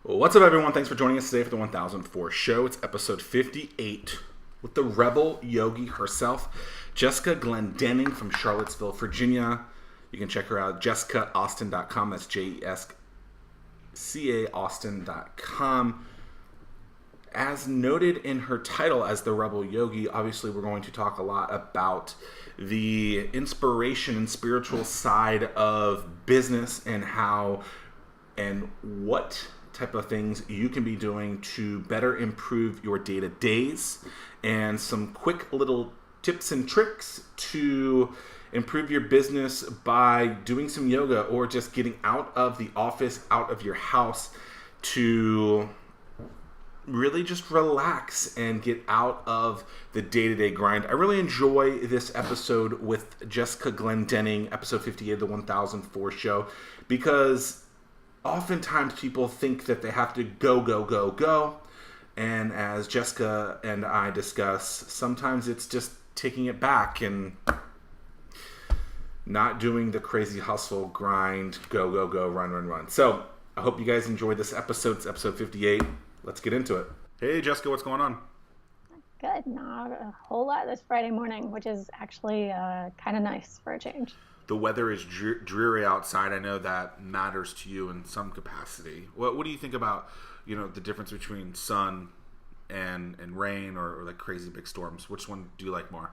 Well, what's up, everyone? Thanks for joining us today for the 1004 show. It's episode 58 with the rebel Yogi herself, Jessica Glendinning from Charlottesville, Virginia. You can check her out at jessicaaustin.com. That's Jesca Austin.com. As noted in her title as the Rebel Yogi, obviously we're going to talk a lot about the inspiration and spiritual side of business and how and what type of things you can be doing to better improve your day-to-days, and some quick little tips and tricks to improve your business by doing some yoga or just getting out of the office, out of your house, to really just relax and get out of the day-to-day grind. I really enjoy this episode with Jessica Glendinning, episode 58 of the 1004 show, because oftentimes people think that they have to go. And as Jessica and I discuss, sometimes it's just taking it back and not doing the crazy hustle, grind, go, run. So I hope you guys enjoyed this episode. It's episode 58. Let's get into it. Hey, Jessica, what's going on? Good. Not a whole lot this Friday morning, which is actually kind of nice for a change. The weather is dreary outside. I know that matters to you in some capacity. What do you think about, the difference between sun and rain or like crazy big storms? Which one do you like more?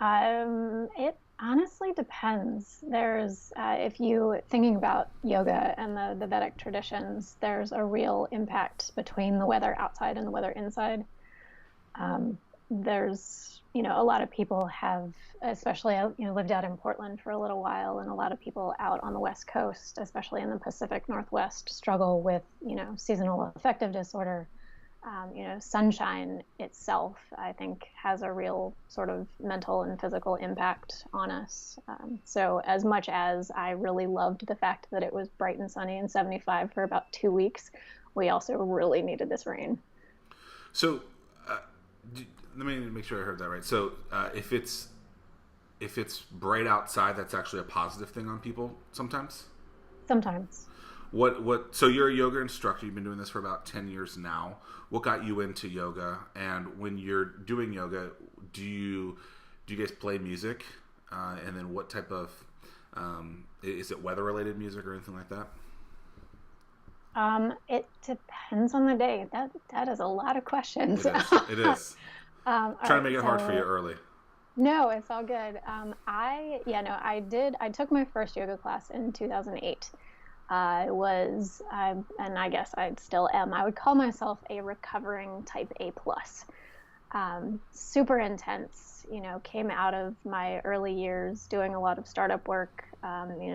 It honestly depends. There's, if you thinking about yoga and the Vedic traditions, there's a real impact between the weather outside and the weather inside. There's, a lot of people have, especially, lived out in Portland for a little while, and a lot of people out on the West Coast, especially in the Pacific Northwest, struggle with, seasonal affective disorder. Sunshine itself, I think, has a real sort of mental and physical impact on us. So as much as I really loved the fact that it was bright and sunny and 75 for about 2 weeks, we also really needed this rain. So let me make sure I heard that right. So if it's bright outside, that's actually a positive thing on people sometimes? Sometimes. So you're a yoga instructor. You've been doing this for about 10 years now. What got you into yoga? And when you're doing yoga, do you guys play music? And then what type of, is it weather related music or anything like that? It depends on the day. That is a lot of questions. It is. Trying to make it hard for you early. No, it's all good. I took my first yoga class in 2008. And I guess I still am, I would call myself a recovering type A+. Super intense, came out of my early years doing a lot of startup work,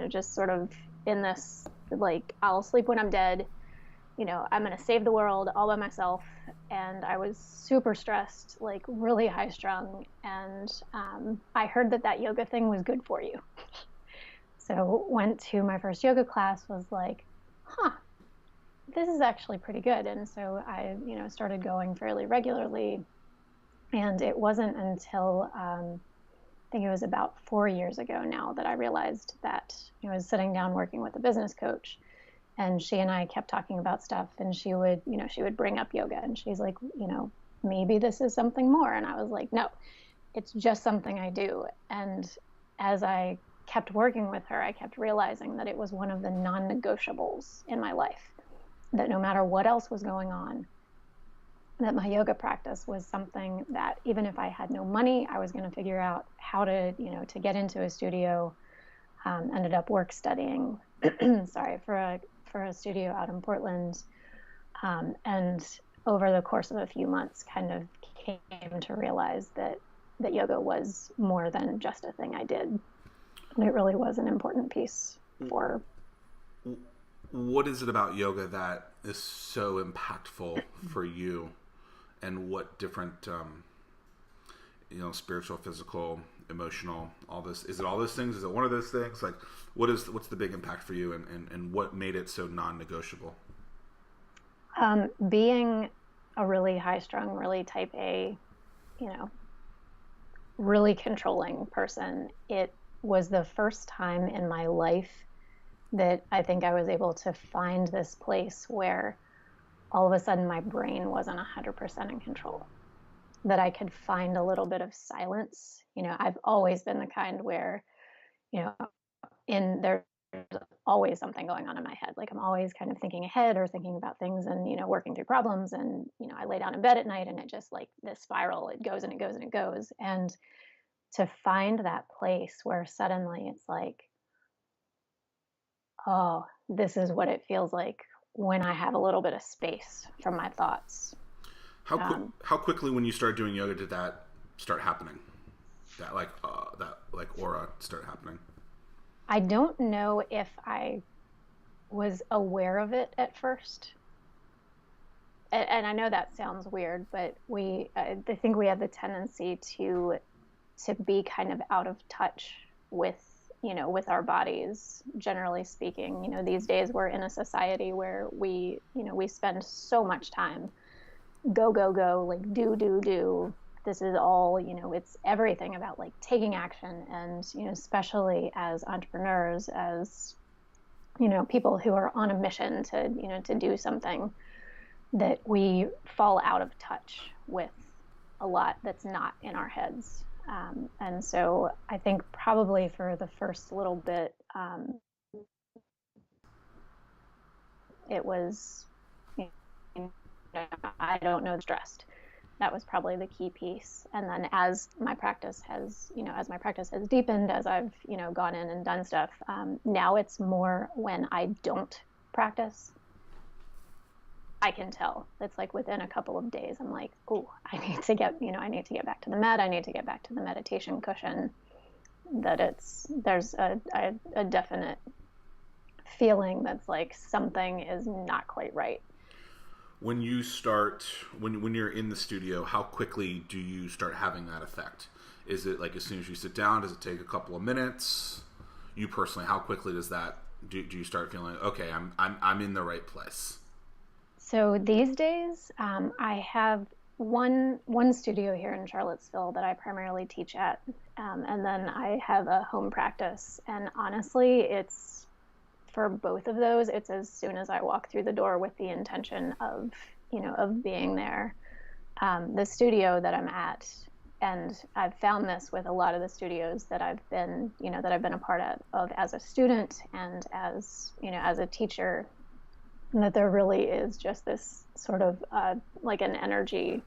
just sort of in this, like, I'll sleep when I'm dead, I'm going to save the world all by myself. And I was super stressed, like really high strung. And I heard that yoga thing was good for you. So went to my first yoga class, was like, this is actually pretty good. And so I, started going fairly regularly. And it wasn't until, I think it was about 4 years ago now, that I realized that I was sitting down working with a business coach, and she and I kept talking about stuff, and she would bring up yoga, and she's like, maybe this is something more. And I was like, no, it's just something I do. And as I kept working with her, I kept realizing that it was one of the non-negotiables in my life, that no matter what else was going on, that my yoga practice was something that, even if I had no money, I was going to figure out how to, to get into a studio. Ended up work studying, for a studio out in Portland. And over the course of a few months, kind of came to realize that yoga was more than just a thing I did. And it really was an important piece for. What is it about yoga that is so impactful for you? And what different, spiritual, physical, emotional, all this, is it all those things? Is it one of those things? Like, what's the big impact for you, and what made it so non-negotiable? Being a really high-strung, really type A, really controlling person, it was the first time in my life that I think I was able to find this place where all of a sudden my brain wasn't 100% in control, that I could find a little bit of silence. I've always been the kind where, you know, there's always something going on in my head. Like I'm always kind of thinking ahead or thinking about things and, working through problems. And, I lay down in bed at night and it just like this spiral, it goes and it goes and it goes. And to find that place where suddenly it's like, oh, this is what it feels like when I have a little bit of space from my thoughts. How quickly when you started doing yoga did that start happening? That aura start happening? I don't know if I was aware of it at first. And I know that sounds weird, but I think we have the tendency to be kind of out of touch with with our bodies, generally speaking. These days we're in a society where we spend so much time go go go, like do. This is all, it's everything about like taking action. And especially as entrepreneurs, as people who are on a mission to do something, that we fall out of touch with a lot that's not in our heads. And so I think probably for the first little bit, it was, I don't know, stressed. That was probably the key piece. And then as my practice has deepened, as I've, gone in and done stuff, now it's more when I don't practice, I can tell. It's like within a couple of days, I'm like, oh, I need to get back to the mat. I need to get back to the meditation cushion. That there's a definite feeling that's like something is not quite right. When you're in the studio, how quickly do you start having that effect? Is it like as soon as you sit down? Does it take a couple of minutes? You personally, how quickly does that do you start feeling okay? I'm in the right place. So these days, I have one studio here in Charlottesville that I primarily teach at, and then I have a home practice. And honestly, it's for both of those. It's as soon as I walk through the door with the intention of being there. The studio that I'm at, and I've found this with a lot of the studios that I've been a part of as a student and as a teacher, that there really is just this sort of like an energy.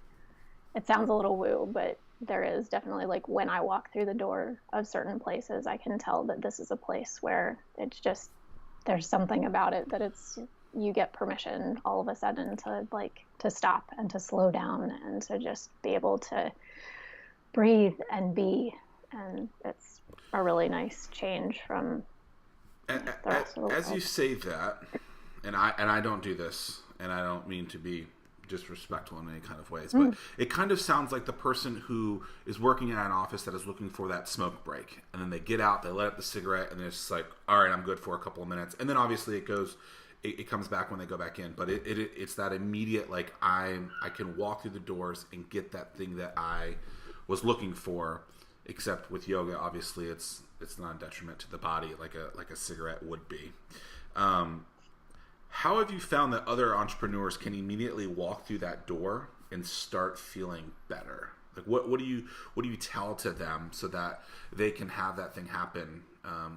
It sounds a little woo, but there is definitely, like, when I walk through the door of certain places, I can tell that this is a place where it's just, there's something about it that you get permission all of a sudden to stop and to slow down and to just be able to breathe and be. And it's a really nice change from the rest of the world. As you say that, and I don't do this, and I don't mean to be disrespectful in any kind of ways, but it kind of sounds like the person who is working in an office that is looking for that smoke break, and then they get out, they light up the cigarette, and it's like, all right, I'm good for a couple of minutes, and then obviously it comes back when they go back in, but it's that immediate, like, I can walk through the doors and get that thing that I was looking for. Except with yoga, obviously it's not a detriment to the body like a cigarette would be. How have you found that other entrepreneurs can immediately walk through that door and start feeling better? Like what do you tell to them so that they can have that thing happen,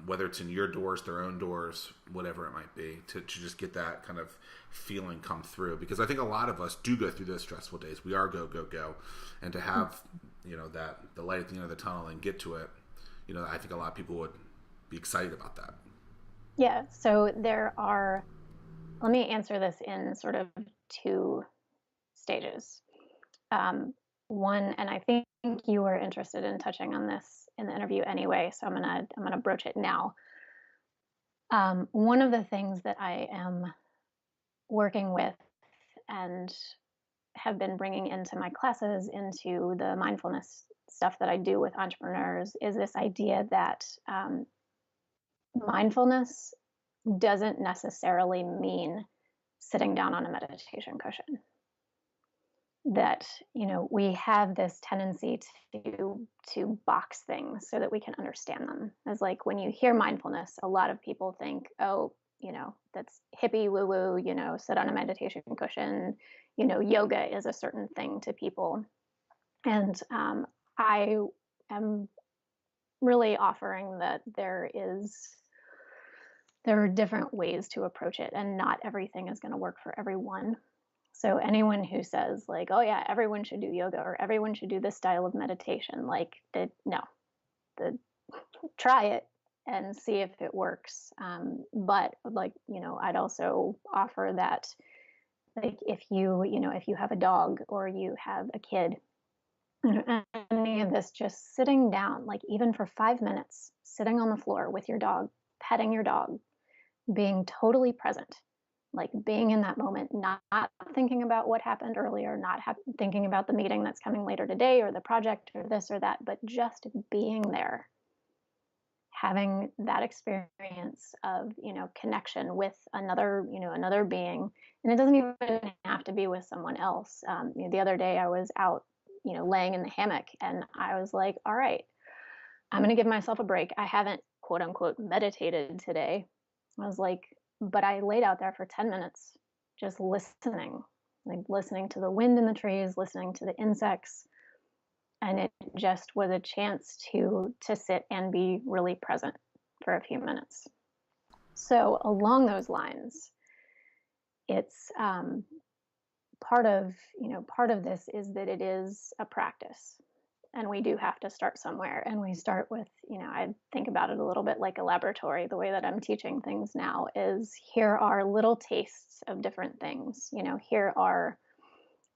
whether it's in your doors, their own doors, whatever it might be, to just get that kind of feeling come through? Because I think a lot of us do go through those stressful days. We are go, and to have that the light at the end of the tunnel and get to it, I think a lot of people would be excited about that. Yeah. So let me answer this in sort of two stages. One, and I think you were interested in touching on this in the interview anyway, so I'm gonna broach it now. One of the things that I am working with and have been bringing into my classes, into the mindfulness stuff that I do with entrepreneurs, is this idea that mindfulness doesn't necessarily mean sitting down on a meditation cushion. That we have this tendency to box things so that we can understand them. As like when you hear mindfulness, a lot of people think, oh, that's hippie woo woo, sit on a meditation cushion. Yoga is a certain thing to people. And I am really offering that there are different ways to approach it, and not everything is going to work for everyone. So anyone who says like, oh yeah, everyone should do yoga or everyone should do this style of meditation, like no, try it and see if it works. But like, I'd also offer that, like, if you have a dog or you have a kid, any of this, just sitting down, like even for 5 minutes, sitting on the floor with your dog, petting your dog, being totally present, like being in that moment, not thinking about what happened earlier, not thinking about the meeting that's coming later today or the project or this or that, but just being there, having that experience of connection with another being. And it doesn't even have to be with someone else. The other day I was out laying in the hammock, and I was like, all right, I'm going to give myself a break. I haven't quote unquote meditated today. I was like, but I laid out there for 10 minutes just listening, like listening to the wind in the trees, listening to the insects. And it just was a chance to sit and be really present for a few minutes. So along those lines, it's part of this is that it is a practice, and we do have to start somewhere. And we start with, I think about it a little bit like a laboratory. The way that I'm teaching things now is, here are little tastes of different things. Here are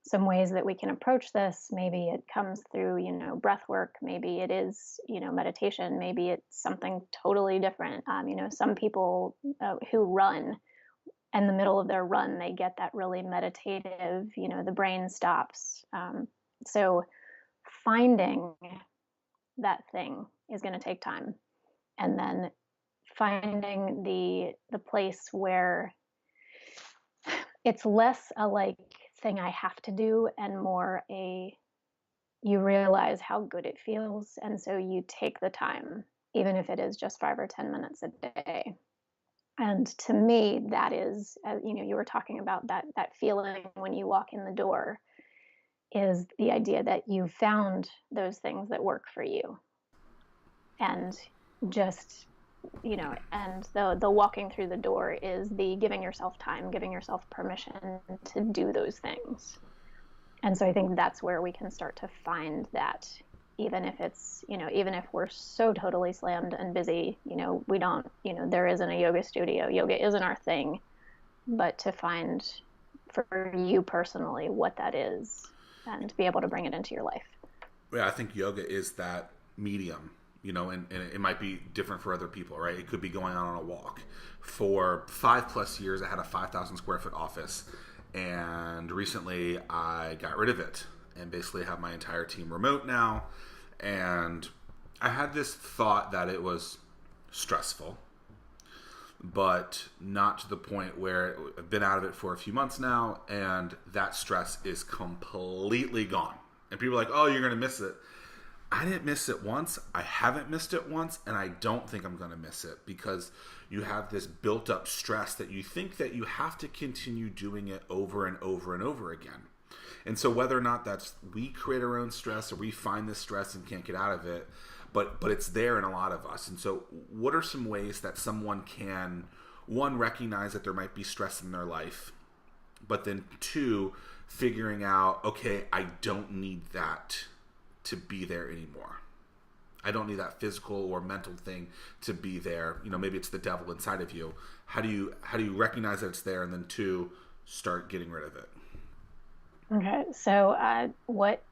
some ways that we can approach this. Maybe it comes through, breath work. Maybe it is, meditation. Maybe it's something totally different. Some people who run, in the middle of their run, they get that really meditative, the brain stops. So finding that thing is going to take time. And then finding the place where it's less a like thing I have to do, and more you realize how good it feels. And so you take the time, even if it is just 5 or 10 minutes a day. And to me, that is, you were talking about that feeling when you walk in the door, is the idea that you found those things that work for you. And just, and the walking through the door is the giving yourself time, giving yourself permission to do those things. And so I think that's where we can start to find that, even if it's, even if we're so totally slammed and busy, we don't, there isn't a yoga studio, yoga isn't our thing, but to find for you personally what that is and be able to bring it into your life. Yeah, I think yoga is that medium, and it might be different for other people, right? It could be going out on a walk. For 5+ years, I had a 5,000 square foot office, and recently I got rid of it and basically have my entire team remote now. And I had this thought that it was stressful, but not to the point where I've been out of it for a few months now, and that stress is completely gone. And people are like, oh, you're going to miss it. I didn't miss it once. I haven't missed it once, and I don't think I'm going to miss it, because you have this built up stress that you think that you have to continue doing it over and over and over again. And so whether or not that's we create our own stress or we find this stress and can't get out of it, but it's there in a lot of us. And so what are some ways that someone can, one, recognize that there might be stress in their life, but then two, figuring out, okay, I don't need that to be there anymore. I don't need that physical or mental thing to be there. Maybe it's the devil inside of you. How do you recognize that it's there, and then two, start getting rid of it? Okay, so what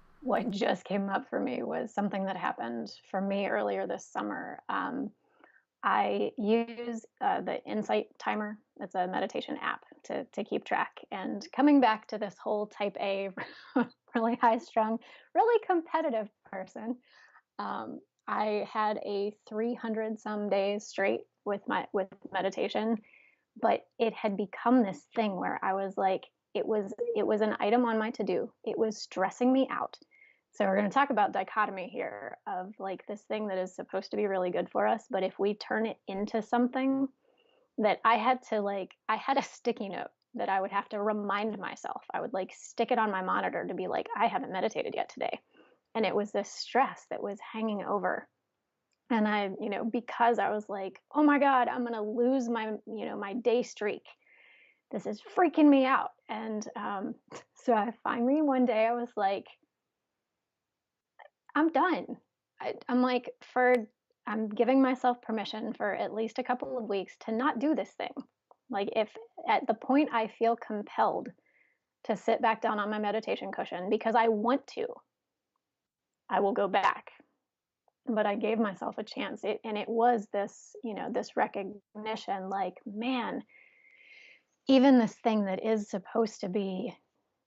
just came up for me was something that happened for me earlier this summer. I use the Insight Timer. It's a meditation app to keep track. And coming back to this whole type A, really high strung, really competitive person, I had a 300 some days straight with meditation, but it had become this thing where I was like, it was an item on my to-do. It was stressing me out. So we're going to talk about dichotomy here of like this thing that is supposed to be really good for us, but if we turn it into something that I had to I had a sticky note that I would have to remind myself. I would stick it on my monitor to be like, I haven't meditated yet today. And it was this stress that was hanging over. And I, because I was like, oh my God, I'm going to lose my day streak. This is freaking me out. And so I finally, one day, I was like, I'm done. I'm giving myself permission for at least a couple of weeks to not do this thing. Like, if at the point I feel compelled to sit back down on my meditation cushion because I want to, I will go back. But I gave myself a chance. And it was this, this recognition, like, man, even this thing that is supposed to be,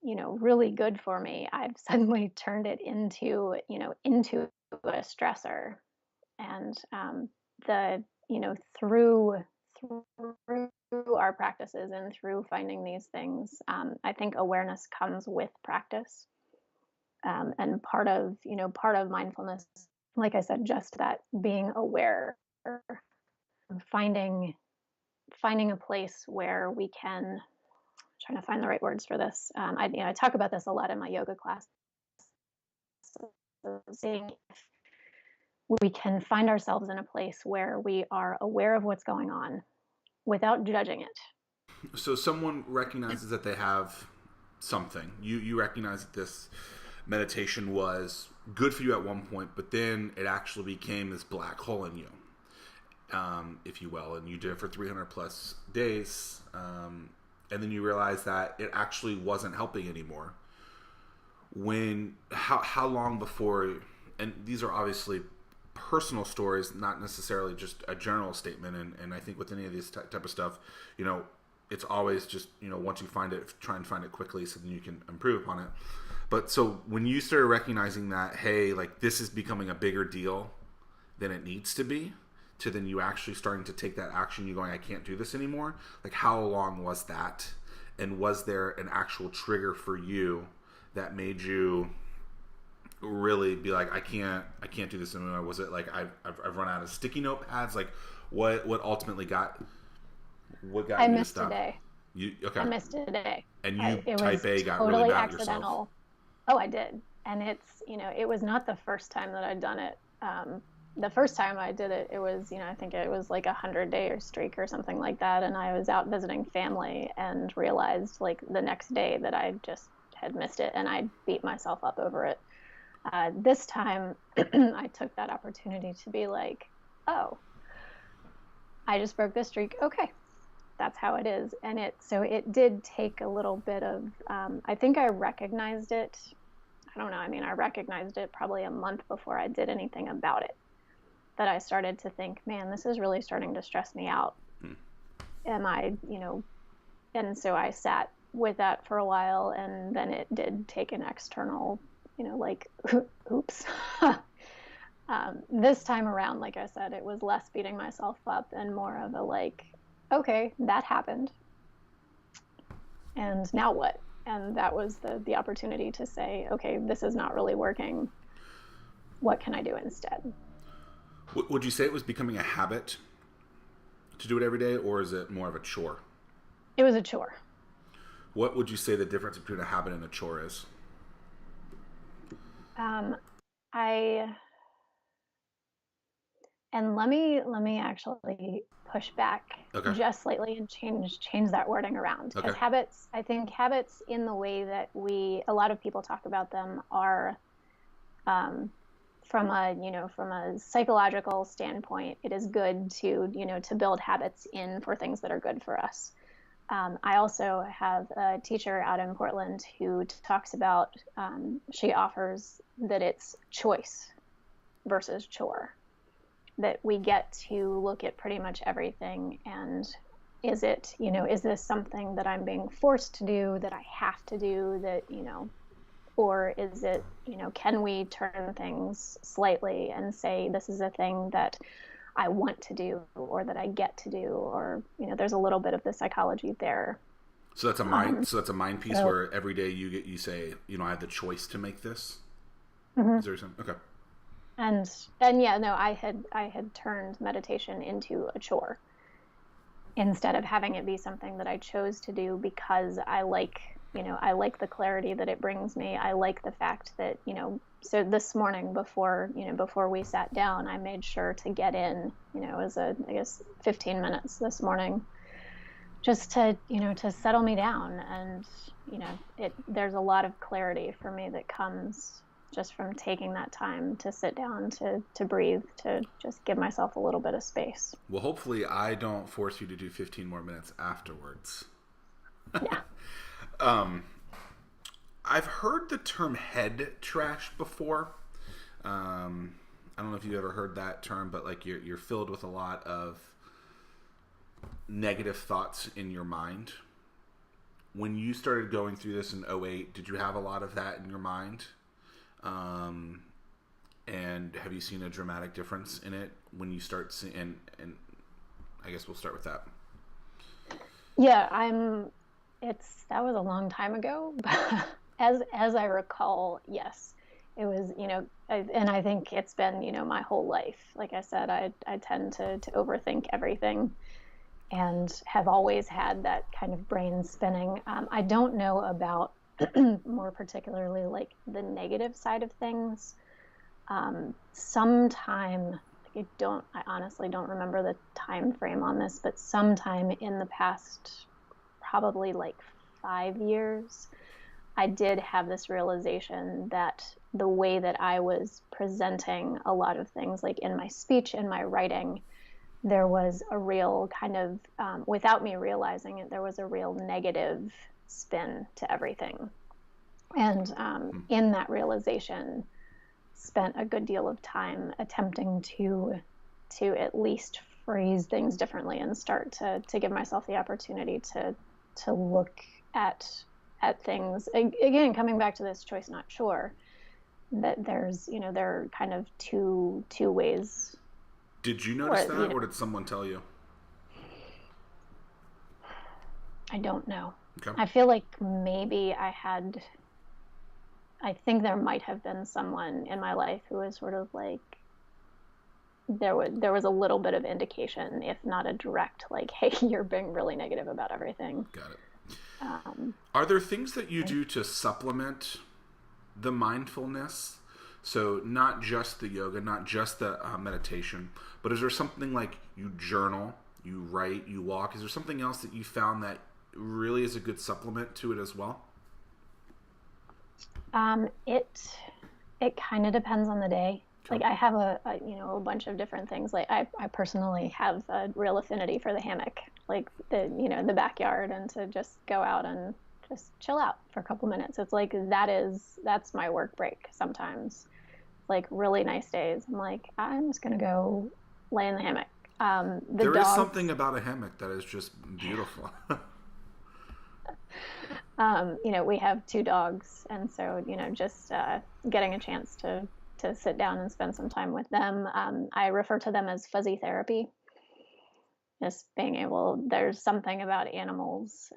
really good for me, I've suddenly turned it into a stressor. And through our practices and through finding these things, I think awareness comes with practice. And part of mindfulness, like I said, just that being aware, finding a place where we can, trying to find the right words for this. I talk about this a lot in my yoga class. Seeing if we can find ourselves in a place where we are aware of what's going on without judging it. So someone recognizes that they have something. You recognize that this meditation was good for you at one point, but then it actually became this black hole in you, if you will, and you did it for 300 plus days, and then you realize that it actually wasn't helping anymore. How long before, and these are obviously personal stories, not necessarily just a general statement, and I think with any of this type of stuff, it's always just, once you find it, try and find it quickly so then you can improve upon it. But so when you started recognizing that, hey, like, this is becoming a bigger deal than it needs to be, to then you actually starting to take that action, you going, I can't do this anymore. Like, how long was that? And was there an actual trigger for you that made you really be like, I can't do this anymore? Was it like, I've run out of sticky notepads? Like, what ultimately got you to stop? Today. Okay. I missed a day. And you type A got totally really bad accidental. Yourself. Oh, I did. And it's, it was not the first time that I'd done it. The first time I did it, it was, I think it was like 100-day streak or something like that. And I was out visiting family and realized like the next day that I just had missed it, and I beat myself up over it. This time I took that opportunity to be like, oh, I just broke this streak. Okay. That's how it is. And it did take a little bit of, I think I recognized it. I don't know. I mean, I recognized it probably a month before I did anything about it, that I started to think, man, this is really starting to stress me out. Am I, and so I sat with that for a while, and then it did take an external, like, oops. This time around, like I said, it was less beating myself up and more of a like, okay, that happened. And now what? And that was the opportunity to say, okay, this is not really working. What can I do instead? Would you say it was becoming a habit to do it every day, or is it more of a chore? It was a chore. What would you say the difference between a habit and a chore is? And let me actually push back just slightly and change that wording around. Because habits, I think habits in the way that a lot of people talk about them are, from a psychological standpoint, it is good to build habits in for things that are good for us. I also have a teacher out in Portland who talks about, she offers that it's choice versus chore. That we get to look at pretty much everything, and is this something that I'm being forced to do, that I have to do, that, or is it, can we turn things slightly and say, this is a thing that I want to do, or that I get to do, or, there's a little bit of the psychology there. So that's a mind. So that's a mind piece where every day you say, I have the choice to make this. Mm-hmm. Is there something? Okay. And yeah, no, I had turned meditation into a chore. instead of having it be something that I chose to do because I like the clarity that it brings me. I like the fact that, so this morning before we sat down, I made sure to get in, it was I guess 15 minutes this morning just to settle me down. And, there's a lot of clarity for me that comes just from taking that time to sit down, to breathe, to just give myself a little bit of space. Well, hopefully I don't force you to do 15 more minutes afterwards. Yeah. I've heard the term head trash before. I don't know if you've ever heard that term, but like you're filled with a lot of negative thoughts in your mind. When you started going through this in '08, did you have a lot of that in your mind? And have you seen a dramatic difference in it when you start seeing, and I guess we'll start with that. Yeah, that was a long time ago, but as I recall, yes, it was, and I think it's been, my whole life. Like I said, I tend to overthink everything and have always had that kind of brain spinning. I don't know about more particularly like the negative side of things. Sometime, I honestly don't remember the time frame on this, but sometime in the past, probably like 5 years, I did have this realization that the way that I was presenting a lot of things, like in my speech and my writing, there was a real kind of, without me realizing it, there was a real negative spin to everything. And in that realization, spent a good deal of time attempting to at least phrase things differently and start to give myself the opportunity to look at things again, coming back to this choice not chore, that there's there are kind of two ways. Did you notice that, or did someone tell you? I don't know. Okay. I feel like maybe I think there might have been someone in my life who was sort of like, there was a little bit of indication, if not a direct, like, hey, you're being really negative about everything. Got it. Are there things that you do to supplement the mindfulness? So not just the yoga, not just the meditation, but is there something like you journal, you write, you walk? Is there something else that you found that really is a good supplement to it as well? It kind of depends on the day. Like I have a bunch of different things. Like I personally have a real affinity for the hammock, like the backyard, and to just go out and just chill out for a couple minutes. It's like that's my work break sometimes. Like really nice days, I'm like, I'm just gonna go lay in the hammock. There is something about a hammock that is just beautiful. We have 2 dogs, and so just getting a chance to sit down and spend some time with them. I refer to them as fuzzy therapy. Just being able, there's something about animals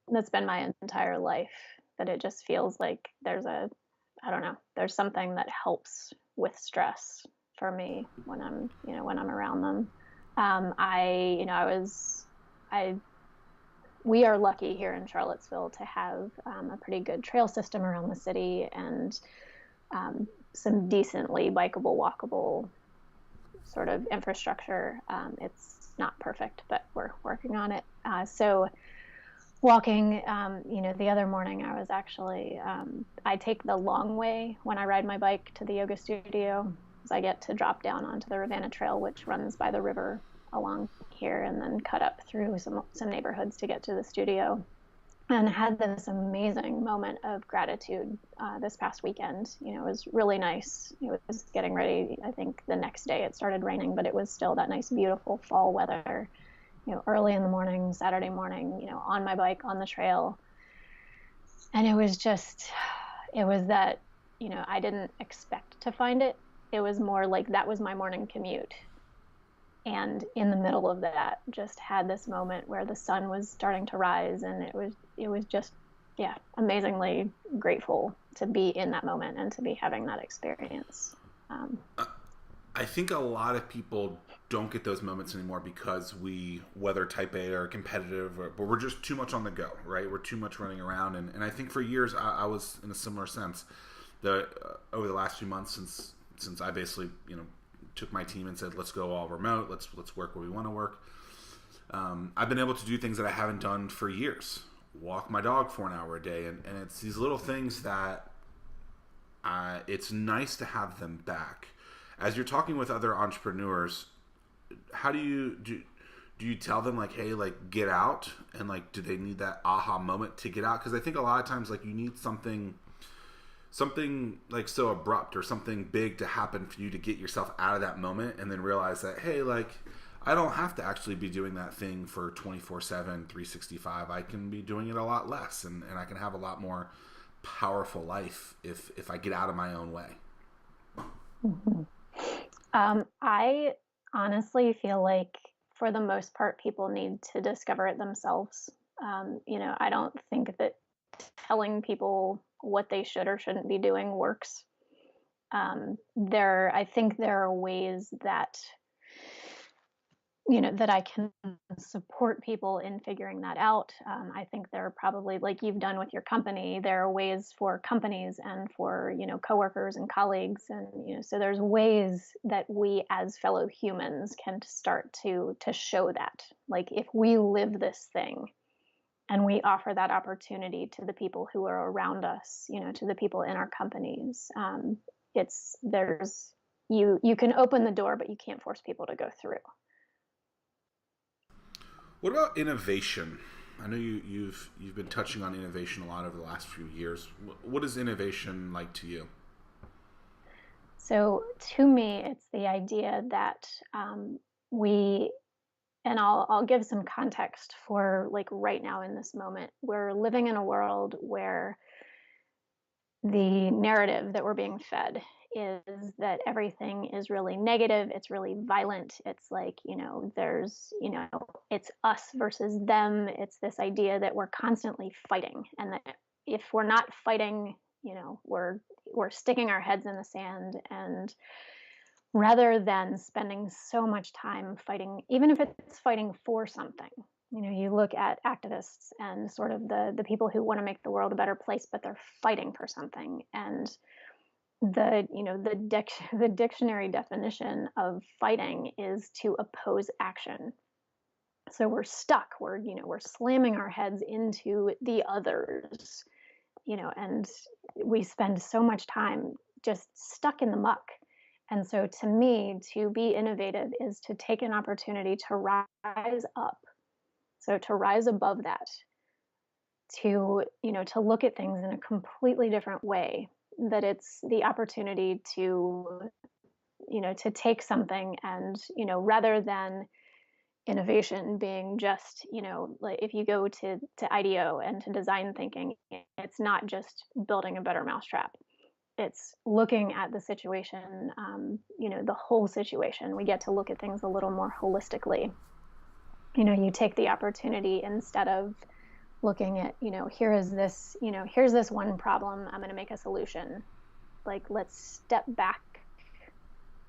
that's been my entire life that it just feels like I don't know, there's something that helps with stress for me when I'm around them. We are lucky here in Charlottesville to have a pretty good trail system around the city, and some decently bikeable, walkable sort of infrastructure. It's not perfect, but we're working on it. So walking, the other morning I was actually, I take the long way when I ride my bike to the yoga studio, because I get to drop down onto the Ravenna Trail, which runs by the river along here, and then cut up through some neighborhoods to get to the studio. And had this amazing moment of gratitude this past weekend. It was really nice. It was getting ready. I think the next day it started raining, but it was still that nice, beautiful fall weather. Early in the morning, Saturday morning, on my bike on the trail. And it was that, I didn't expect to find it. It was more like that was my morning commute. And in the middle of that, just had this moment where the sun was starting to rise, and it was just, amazingly grateful to be in that moment and to be having that experience. I think a lot of people don't get those moments anymore because whether type A or competitive, but we're just too much on the go, right? We're too much running around. And I think for years I was in a similar sense. Over the last few months since I basically, took my team and said, let's go all remote, let's work where we want to work. I've been able to do things that I haven't done for years. Walk my dog for an hour a day. And it's these little things that it's nice to have them back. As you're talking with other entrepreneurs, how do you tell them, like, hey, like, get out? And, like, do they need that aha moment to get out? Because I think a lot of times, like, you need something like so abrupt or something big to happen for you to get yourself out of that moment and then realize that, hey, like, I don't have to actually be doing that thing for 24/7, 365. I can be doing it a lot less, and I can have a lot more powerful life if I get out of my own way. Mm-hmm. I honestly feel like for the most part, people need to discover it themselves. I don't think that telling people what they should or shouldn't be doing works. I think there are ways that that I can support people in figuring that out. I think there are probably, like you've done with your company, there are ways for companies and for, coworkers and colleagues. And, so there's ways that we as fellow humans can start to show that. Like, if we live this thing and we offer that opportunity to the people who are around us, to the people in our companies, you can open the door, but you can't force people to go through. What about innovation? I know you've been touching on innovation a lot over the last few years. What is innovation like to you? So to me, it's the idea that and I'll give some context for, like, right now in this moment, we're living in a world where the narrative that we're being fed is that everything is really negative. It's really violent. It's like, it's us versus them. It's this idea that we're constantly fighting, and that if we're not fighting, we're sticking our heads in the sand. And rather than spending so much time fighting, even if it's fighting for something, you look at activists and sort of the people who want to make the world a better place, but they're fighting for something. And the dictionary definition of fighting is to oppose action. So we're stuck. We're slamming our heads into the others, and we spend so much time just stuck in the muck. And so to me, to be innovative is to take an opportunity to rise up. So to rise above that, to look at things in a completely different way, that it's the opportunity to take something and, rather than innovation being just, like if you go to IDEO and to design thinking, it's not just building a better mousetrap. It's looking at the situation, the whole situation. We get to look at things a little more holistically. You take the opportunity, instead of looking at, here's this one problem, I'm going to make a solution. Like, let's step back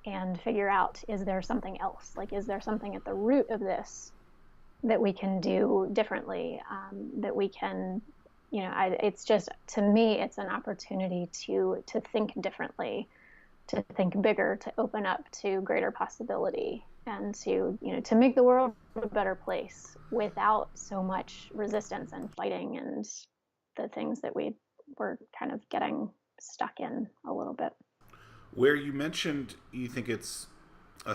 and figure out, is there something else? Like, is there something at the root of this that we can do differently? That we can, it's just, to me, it's an opportunity to think differently, to think bigger, to open up to greater possibility, and to make the world a better place without so much resistance and fighting and the things that we were kind of getting stuck in a little bit. Where you mentioned you think it's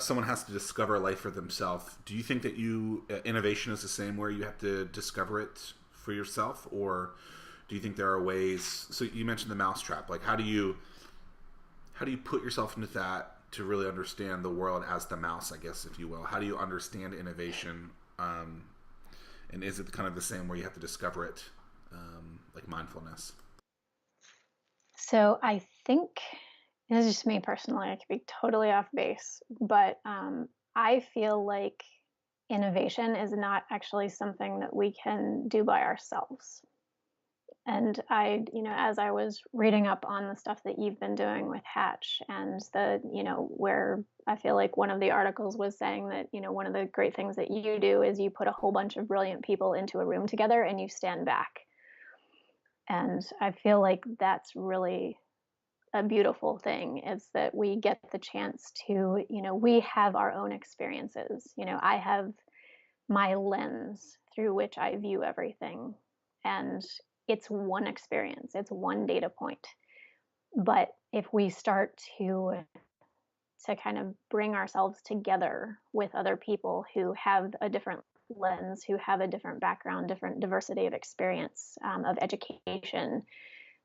someone has to discover life for themselves. Do you think that innovation is the same, where you have to discover it for yourself, or do you think there are ways? So you mentioned the mousetrap. Like, how do you put yourself into that to really understand the world as the mouse, I guess, if you will? How do you understand innovation? And is it kind of the same where you have to discover it, like mindfulness? So I think, and this is just me personally, I could be totally off base, but I feel like innovation is not actually something that we can do by ourselves. And I, as I was reading up on the stuff that you've been doing with Hatch and where I feel like one of the articles was saying that, one of the great things that you do is you put a whole bunch of brilliant people into a room together and you stand back. And I feel like that's really a beautiful thing, is that we get the chance to, we have our own experiences. I have my lens through which I view everything. And it's one experience, it's one data point. But if we start to kind of bring ourselves together with other people who have a different lens, who have a different background, different diversity of experience, of education,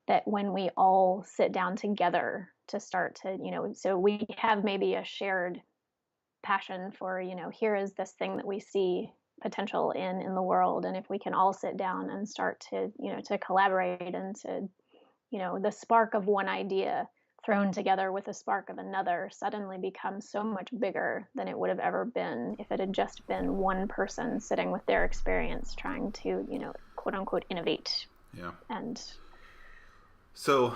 that when we all sit down together to start to, so we have maybe a shared passion for, here is this thing that we see potential in the world, and if we can all sit down and start to, to collaborate and to, the spark of one idea thrown together with the spark of another suddenly becomes so much bigger than it would have ever been if it had just been one person sitting with their experience trying to, quote unquote, innovate. Yeah. And so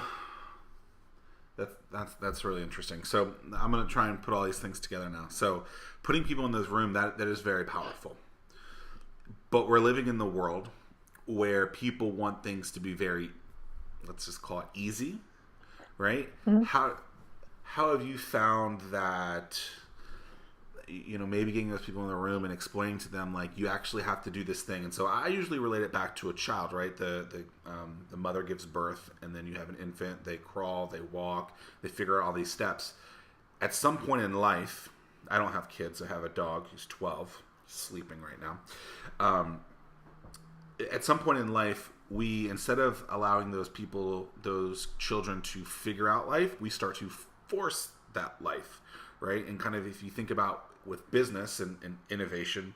that's really interesting. So I'm going to try and put all these things together now. So putting people in this room, that is very powerful. But we're living in the world where people want things to be very, let's just call it easy, right? Mm-hmm. How have you found that, maybe getting those people in the room and explaining to them, like, you actually have to do this thing? And so I usually relate it back to a child, right? The mother gives birth, and then you have an infant. They crawl, they walk, they figure out all these steps. At some point in life, I don't have kids. I have a dog who's 12, sleeping right now. At some point in life, we, instead of allowing those children to figure out life, we start to force that life, right? And kind of, if you think about with business and innovation,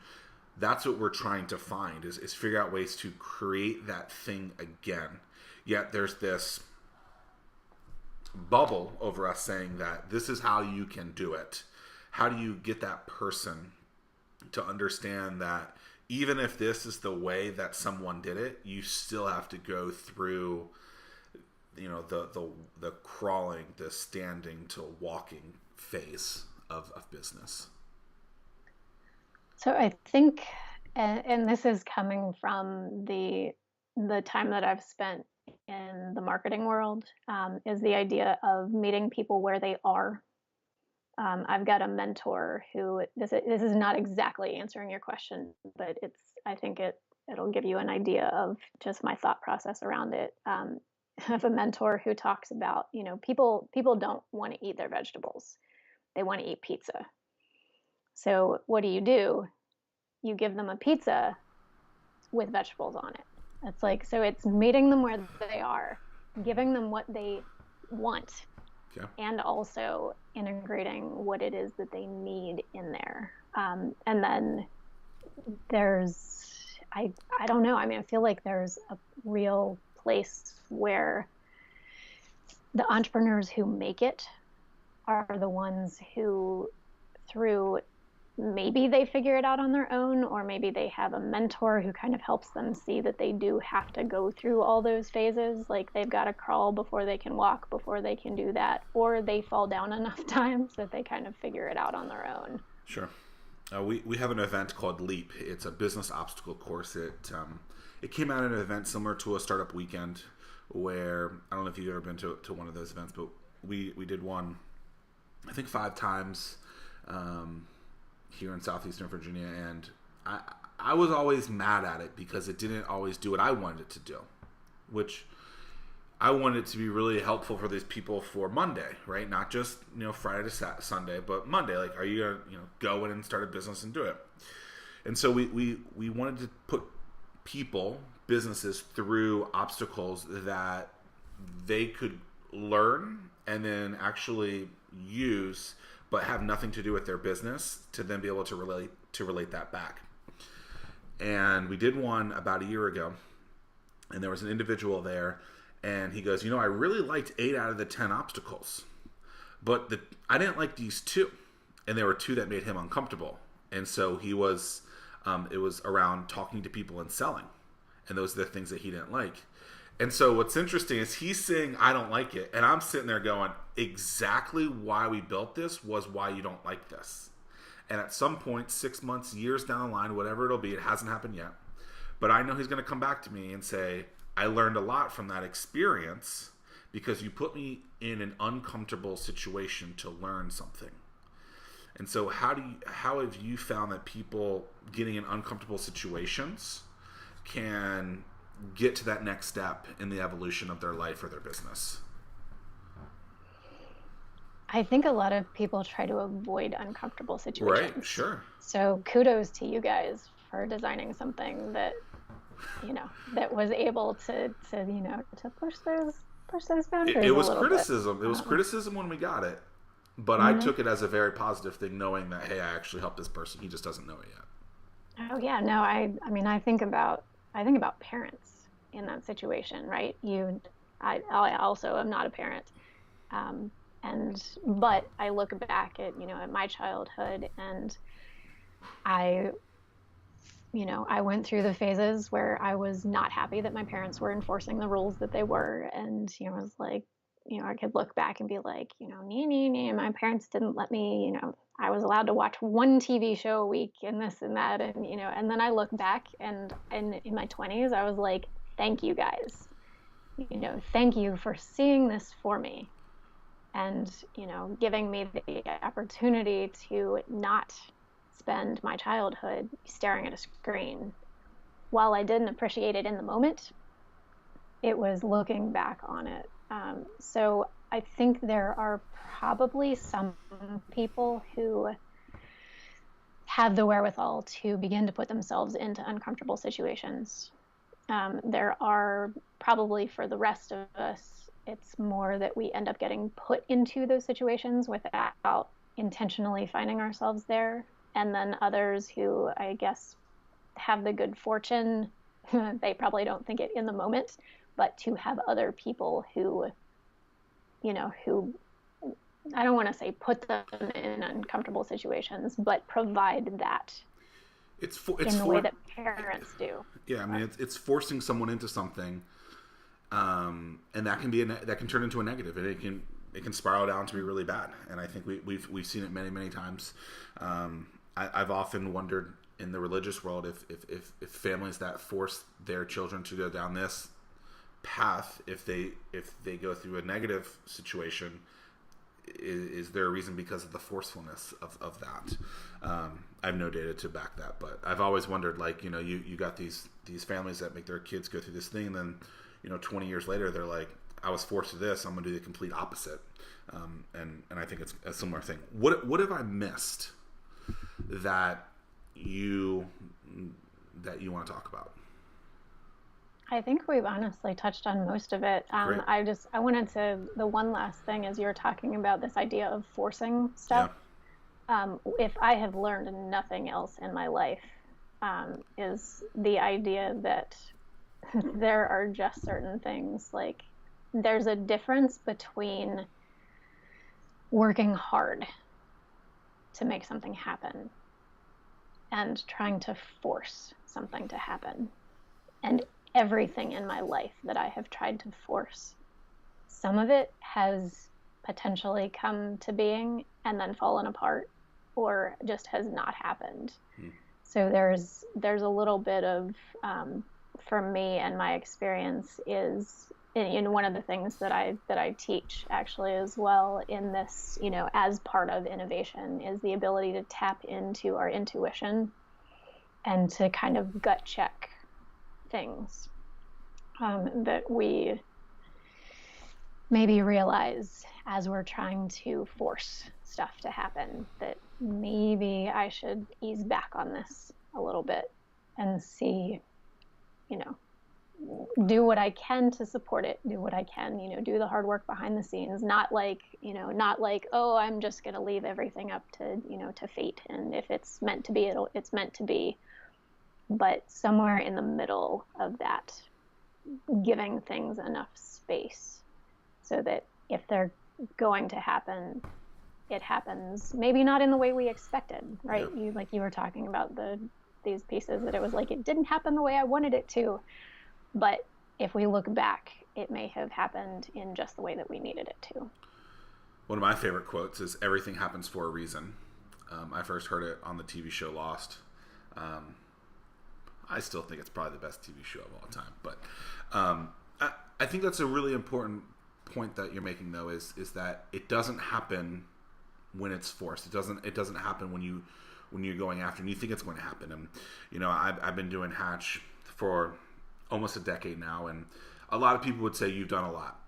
that's what we're trying to find, is figure out ways to create that thing again. Yet there's this bubble over us saying that this is how you can do it. How do you get that person to understand that even if this is the way that someone did it, you still have to go through, the crawling, the standing to walking phase of business? So I think, and this is coming from the time that I've spent in the marketing world, is the idea of meeting people where they are. I've got a mentor who, this is not exactly answering your question, but I think it'll give you an idea of just my thought process around it. I have a mentor who talks about, people don't want to eat their vegetables. They want to eat pizza. So what do? You give them a pizza with vegetables on it. It's like, so it's meeting them where they are, giving them what they want, yeah, and also integrating what it is that they need in there. And then I don't know. I mean, I feel like there's a real place where the entrepreneurs who make it are the ones who, through, maybe they figure it out on their own, or maybe they have a mentor who kind of helps them see that they do have to go through all those phases. Like, they've got to crawl before they can walk, before they can do that, or they fall down enough times that they kind of figure it out on their own. Sure. We have an event called Leap. It's a business obstacle course. It came out at an event similar to a startup weekend, where, I don't know if you've ever been to one of those events, but we did one, I think 5 times, here in southeastern Virginia, and I was always mad at it because it didn't always do what I wanted it to do, which I wanted it to be really helpful for these people for Monday, right? Not just Friday to Sunday, but Monday. Like, are you gonna go in and start a business and do it? And so we wanted to put people, businesses, through obstacles that they could learn and then actually use, but have nothing to do with their business, to then be able to relate that back. And we did one about a year ago, and there was an individual there, and he goes, I really liked 8 out of the 10 obstacles, but I didn't like these 2, and there were 2 that made him uncomfortable. And so he was, it was around talking to people and selling, and those are the things that he didn't like. And so what's interesting is he's saying, I don't like it. And I'm sitting there going, exactly why we built this was why you don't like this. And at some point, 6 months, years down the line, whatever it'll be, it hasn't happened yet. But I know he's going to come back to me and say, I learned a lot from that experience because you put me in an uncomfortable situation to learn something. And so how have you found that people getting in uncomfortable situations can get to that next step in the evolution of their life or their business? I think a lot of people try to avoid uncomfortable situations. Right, sure. So kudos to you guys for designing something that, that was able to push those boundaries. It was a little criticism. bit. It was criticism when we got it. But I took it as a very positive thing, knowing that, hey, I actually helped this person. He just doesn't know it yet. Oh yeah, no, I mean, I think about parents in that situation, right? I also am not a parent, but I look back at at my childhood, and I went through the phases where I was not happy that my parents were enforcing the rules that they were, and I was like, I could look back and be like, my parents didn't let me, I was allowed to watch one TV show a week and this and that. And, and then I look back and in my 20s, I was like, thank you guys, thank you for seeing this for me and, giving me the opportunity to not spend my childhood staring at a screen. While I didn't appreciate it in the moment, it was looking back on it. So I think there are probably some people who have the wherewithal to begin to put themselves into uncomfortable situations. There are probably, for the rest of us, it's more that we end up getting put into those situations without intentionally finding ourselves there. And then others who, I guess, have the good fortune, they probably don't think it in the moment, but to have other people who I don't want to say put them in uncomfortable situations, but provide that in the way that parents do. Yeah, I mean, it's forcing someone into something, and that can turn into a negative, and it can spiral down to be really bad. And I think we've seen it many times. I've often wondered in the religious world if families that force their children to go down this path, if they go through a negative situation, is there a reason because of the forcefulness of that? I have no data to back that, but I've always wondered, like, you got these families that make their kids go through this thing, and then 20 years later they're like, I was forced to this, I'm gonna do the complete opposite. And I think it's a similar thing. What have I missed that you want to talk about? I think we've honestly touched on most of it. I wanted to, the one last thing is you're talking about this idea of forcing stuff. Yeah. If I have learned nothing else in my life, is the idea that there are just certain things, like there's a difference between working hard to make something happen and trying to force something to happen. And everything in my life that I have tried to force, some of it has potentially come to being and then fallen apart, or just has not happened. So there's a little bit of, for me and my experience is in one of the things that I teach actually as well in this, as part of innovation, is the ability to tap into our intuition and to kind of gut check things that we maybe realize as we're trying to force stuff to happen, that maybe I should ease back on this a little bit and see, do what I can to support it, do what I can, do the hard work behind the scenes, not like, oh, I'm just going to leave everything up to, to fate. And if it's meant to be, it's meant to be. But somewhere in the middle of that, giving things enough space so that if they're going to happen, it happens maybe not in the way we expected, right? Yeah. You were talking about these pieces that it was like it didn't happen the way I wanted it to, but if we look back, it may have happened in just the way that we needed it to. One of my favorite quotes is "Everything happens for a reason." I first heard it on the TV show Lost. I still think it's probably the best TV show of all time. But I think that's a really important point that you're making, though, is that it doesn't happen when it's forced. It doesn't happen when you're going after and you think it's going to happen. And I've been doing Hatch for almost a decade now, and a lot of people would say you've done a lot.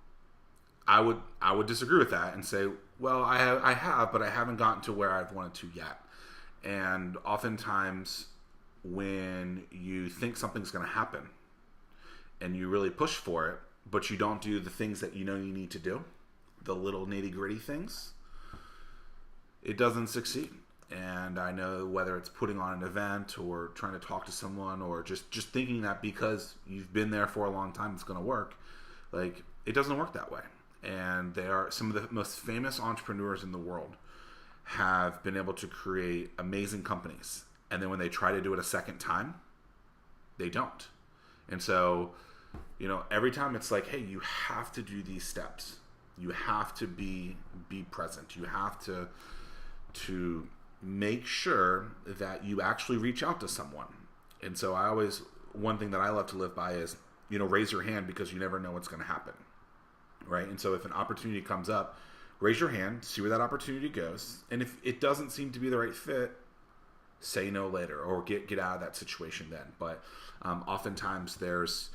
I would disagree with that and say, well, I have, but I haven't gotten to where I've wanted to yet. And oftentimes, when you think something's going to happen, and you really push for it, but you don't do the things that you know you need to do, the little nitty gritty things, it doesn't succeed. And I know whether it's putting on an event or trying to talk to someone or just thinking that because you've been there for a long time it's going to work, like, it doesn't work that way. And they are some of the most famous entrepreneurs in the world have been able to create amazing companies. And then when they try to do it a second time, they don't. And so, every time it's like, hey, you have to do these steps. You have to be present. You have to make sure that you actually reach out to someone. And so one thing that I love to live by is, raise your hand, because you never know what's going to happen. Right? And so if an opportunity comes up, raise your hand, see where that opportunity goes. And if it doesn't seem to be the right fit, say no later or get out of that situation then. But oftentimes there's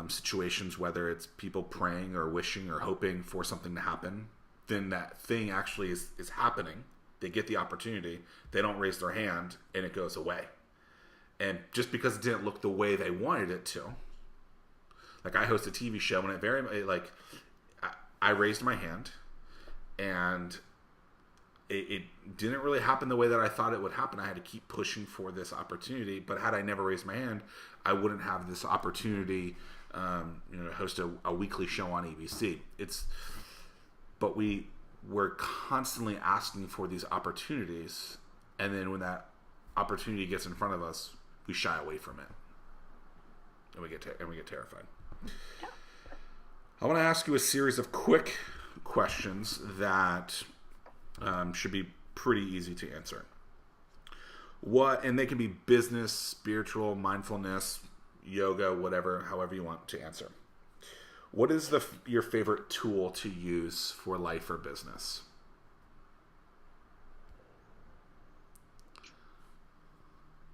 situations, whether it's people praying or wishing or hoping for something to happen, then that thing actually is happening. They get the opportunity, they don't raise their hand, and it goes away. And just because it didn't look the way they wanted it to, like I host a TV show, and I raised my hand, and it didn't really happen the way that I thought it would happen. I had to keep pushing for this opportunity, but had I never raised my hand, I wouldn't have this opportunity to host a weekly show on ABC. But we're constantly asking for these opportunities, and then when that opportunity gets in front of us, we shy away from it, and we get terrified. Yeah. I want to ask you a series of quick questions that should be pretty easy to answer. And they can be business, spiritual, mindfulness, yoga, whatever, however you want to answer. What is your favorite tool to use for life or business?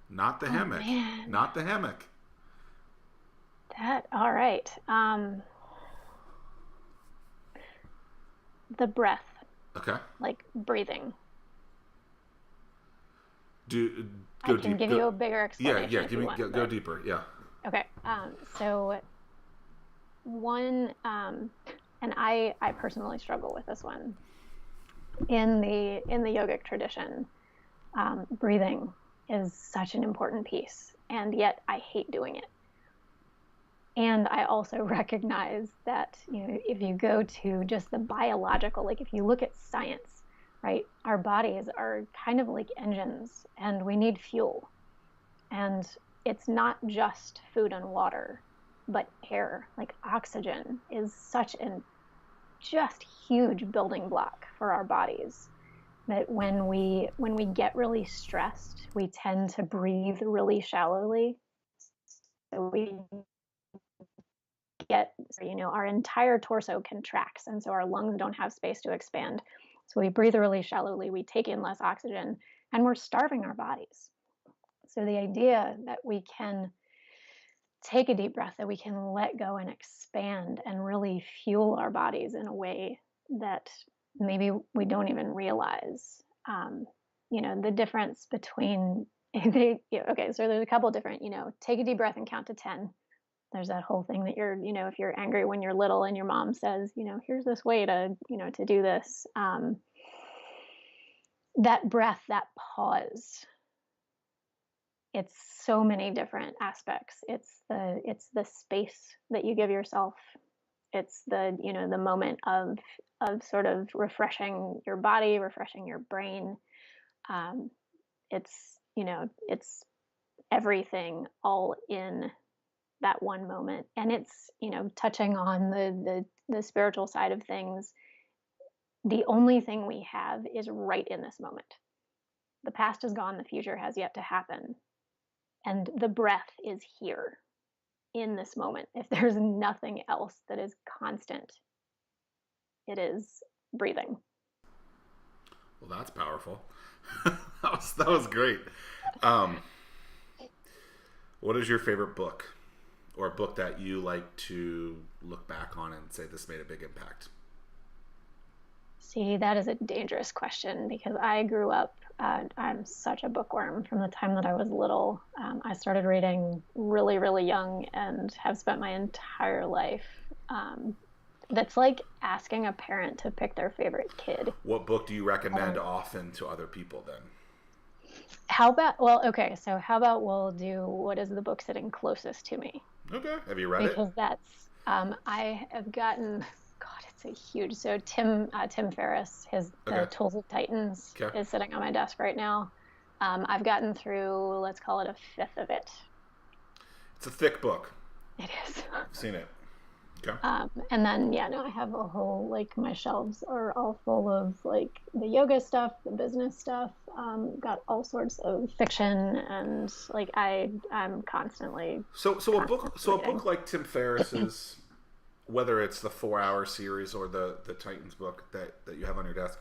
Not the hammock. Man. Not the hammock. All right. The breath. Okay. Like breathing. I can give you a bigger explanation. Yeah. Go deeper. Yeah. Okay. So one, and I personally struggle with this one. In the yogic tradition, breathing is such an important piece, and yet I hate doing it. And I also recognize that, if you go to just the biological, like if you look at science, right, our bodies are kind of like engines, and we need fuel. And it's not just food and water, but air. Like oxygen is such a just huge building block for our bodies that when we get really stressed, we tend to breathe really shallowly. So we get, our entire torso contracts, and so our lungs don't have space to expand. So we breathe really shallowly, we take in less oxygen, and we're starving our bodies. So the idea that we can take a deep breath, that we can let go and expand and really fuel our bodies in a way that maybe we don't even realize. The difference between okay, so there's a couple different, take a deep breath and count to 10. There's that whole thing that if you're angry when you're little and your mom says, here's this way to do this. That breath, that pause, it's so many different aspects. It's the space that you give yourself. It's the moment of sort of refreshing your body, refreshing your brain. It's everything all in that one moment. And it's, touching on the spiritual side of things. The only thing we have is right in this moment. The past is gone, the future has yet to happen. And the breath is here in this moment. If there's nothing else that is constant, it is breathing. Well, that's powerful. That was great. Um, what is your favorite book, or a book that you like to look back on and say this made a big impact? See, that is a dangerous question because I grew up, I'm such a bookworm from the time that I was little. I started reading really, really young and have spent my entire life. That's like asking a parent to pick their favorite kid. What book do you recommend Um, often to other people then? how about, well, okay, so how about we'll do what is the book sitting closest to me? Okay. Have you read it? Because I have gotten, God, it's a huge, so Tim Ferriss, the Okay. Tools of Titans Okay. is sitting on my desk right now. I've gotten through, let's call it a fifth of it. It's a thick book. It is. I've seen it. Okay. And then, yeah, no, I have a whole, like, my shelves are all full of, like, the yoga stuff, the business stuff, got all sorts of fiction, and, like, I'm constantly, So a book constantly a book reading. like Tim Ferriss's, whether it's the 4 Hour series or the Titans book that you have on your desk,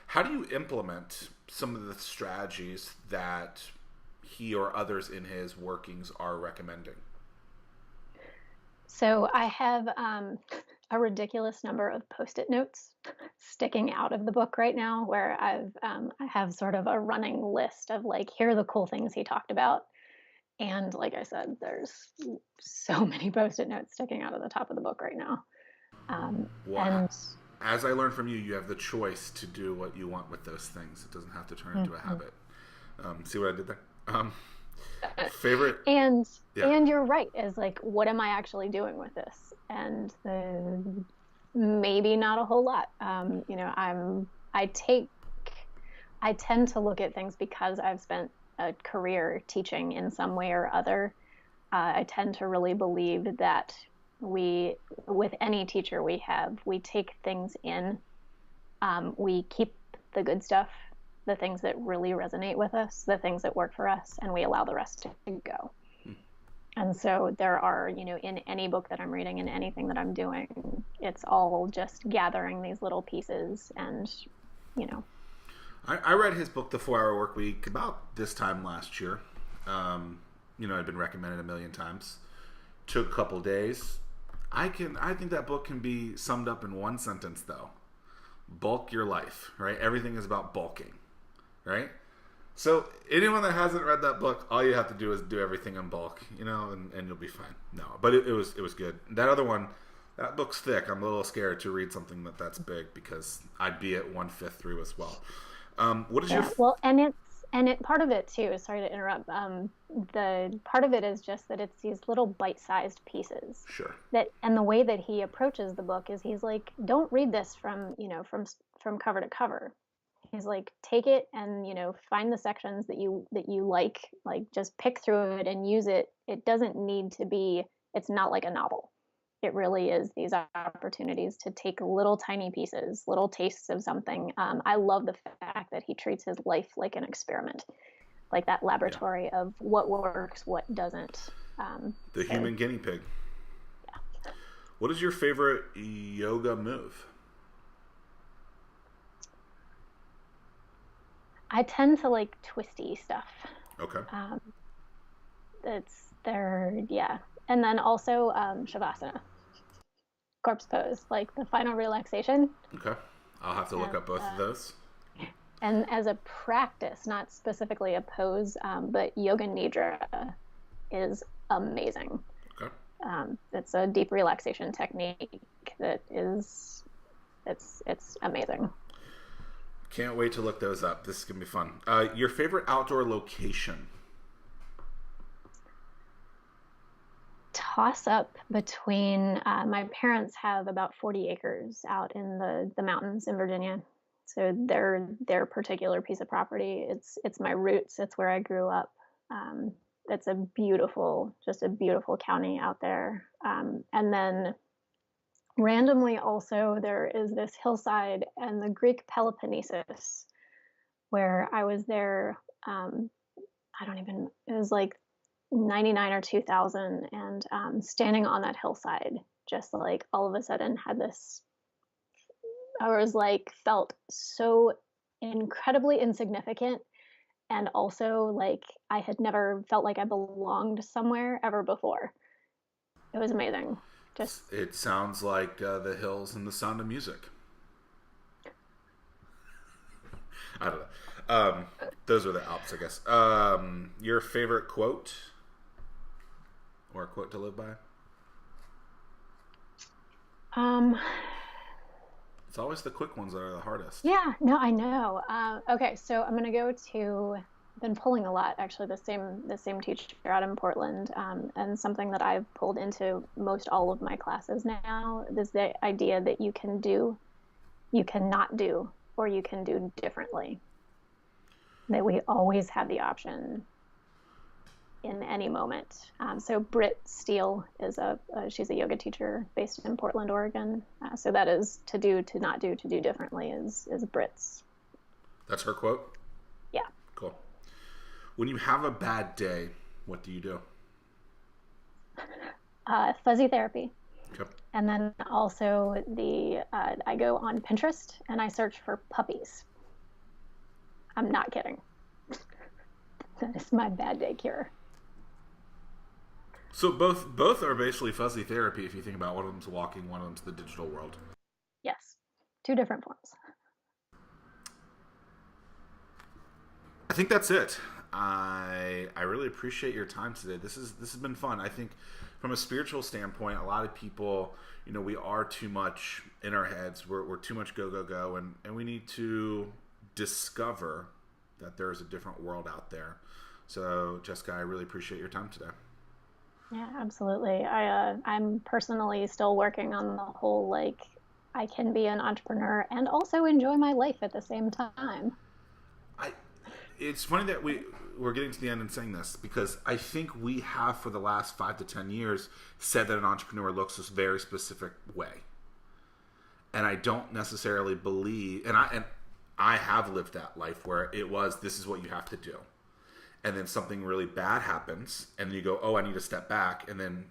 how do you implement some of the strategies that he or others in his workings are recommending? So I have a ridiculous number of post-it notes sticking out of the book right now, where I have sort of a running list of, like, here are the cool things he talked about, and like I said, there's so many post-it notes sticking out of the top of the book right now. Well, And as I learned from you, you have the choice to do what you want with those things. It doesn't have to turn into a Mhm. habit. See what I did there? Favorite? and Yeah. and you're right, is like, what am I actually doing with this? And maybe not a whole lot. I tend to look at things because I've spent a career teaching in some way or other. I tend to really believe that we, with any teacher we have, we take things in, we keep the good stuff, the things that really resonate with us, the things that work for us, and we allow the rest to go. And so there are, in any book that I'm reading, in anything that I'm doing, it's all just gathering these little pieces and, you know, I read his book, The 4 Hour Work Week, about this time last year. I'd been recommended a million times. Took a couple days. I think that book can be summed up in one sentence though. Bulk your life, right? Everything is about bulking, right? So anyone that hasn't read that book, all you have to do is do everything in bulk, and you'll be fine. No, but it was good. That other one, that book's thick. I'm a little scared to read something that's big because I'd be at 1/5 through as well. What is your yeah. Well, and it part of it too. Sorry to interrupt. The part of it is just that it's these little bite-sized pieces sure? and the way that he approaches the book is he's like, don't read this from cover to cover. He's like, take it and find the sections that you like just pick through it and use it. It doesn't need to be. It's not like a novel. It really is these opportunities to take little tiny pieces, little tastes of something. I love the fact that he treats his life like an experiment, like that Yeah, laboratory of what works, what doesn't. the So human guinea pig. yeah. What is your favorite yoga move? I tend to like twisty stuff. Okay, Um, it's there, yeah. And then also shavasana, corpse pose, like the final relaxation. okay. I'll have to look And up both of those. as a practice, not specifically a pose, but yoga nidra is amazing. Okay. It's a deep relaxation technique that is it's amazing. Can't wait to look those up. This is gonna be fun. Your favorite outdoor location? Toss up between my parents have about 40 acres out in the mountains in Virginia. So their particular piece of property, it's my roots. It's where I grew up. Um, it's a beautiful, just a beautiful county out there. And then randomly also there is this hillside and the Greek Peloponnesus where I was there. I don't even, it was like 99 or 2000, and standing on that hillside, just like all of a sudden had this, I was like, felt so incredibly insignificant. And also, like, I had never felt like I belonged somewhere ever before. It was amazing. Just, It sounds like the hills and the sound of music. I don't know. Those are the Alps, I guess. Your favorite quote or a quote to live by? um, It's always the quick ones that are the hardest. yeah, no, I know. Okay, so I'm gonna go to. I've been pulling a lot, actually. The same teacher out in Portland, and something that I've pulled into most all of my classes now is the idea that you can do, you cannot do, or you can do differently. That we always have the option in any moment. So Britt Steele is she's a yoga teacher based in Portland, Oregon. So that is to do, to not do, to do differently is Britt's. That's her quote? Yeah. Cool. When you have a bad day, what do you do? Fuzzy therapy. Okay. And then also I go on Pinterest and I search for puppies. I'm not kidding. That is my bad day cure. So both are basically fuzzy therapy if you think about one of them's walking, one of them's the digital world. Yes. Two different forms. I think that's it. I really appreciate your time today. This has been fun. I think from a spiritual standpoint, a lot of people, we are too much in our heads. We're too much go go go, and we need to discover that there is a different world out there. So, Jessica, I really appreciate your time today. Yeah, absolutely. I'm personally still working on the whole, like, I can be an entrepreneur and also enjoy my life at the same time. I It's funny that we're getting to the end and saying this, because I think we have for the last 5 to 10 years said that an entrepreneur looks this very specific way, and I don't necessarily believe. And I have lived that life where it was, this is what you have to do, and then something really bad happens, and you go, oh, I need to step back, and then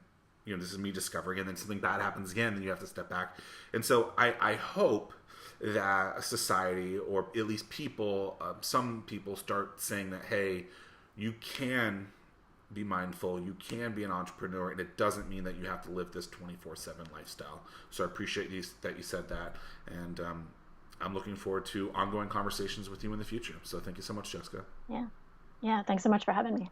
this is me discovering, and then something bad happens again, and you have to step back. And so I hope that society, or at least people, some people start saying that, hey, you can be mindful, you can be an entrepreneur, and it doesn't mean that you have to live this 24/7 lifestyle. So I appreciate that you said that, and I'm looking forward to ongoing conversations with you in the future. So thank you so much, Jessica. Yeah. Yeah. Thanks so much for having me.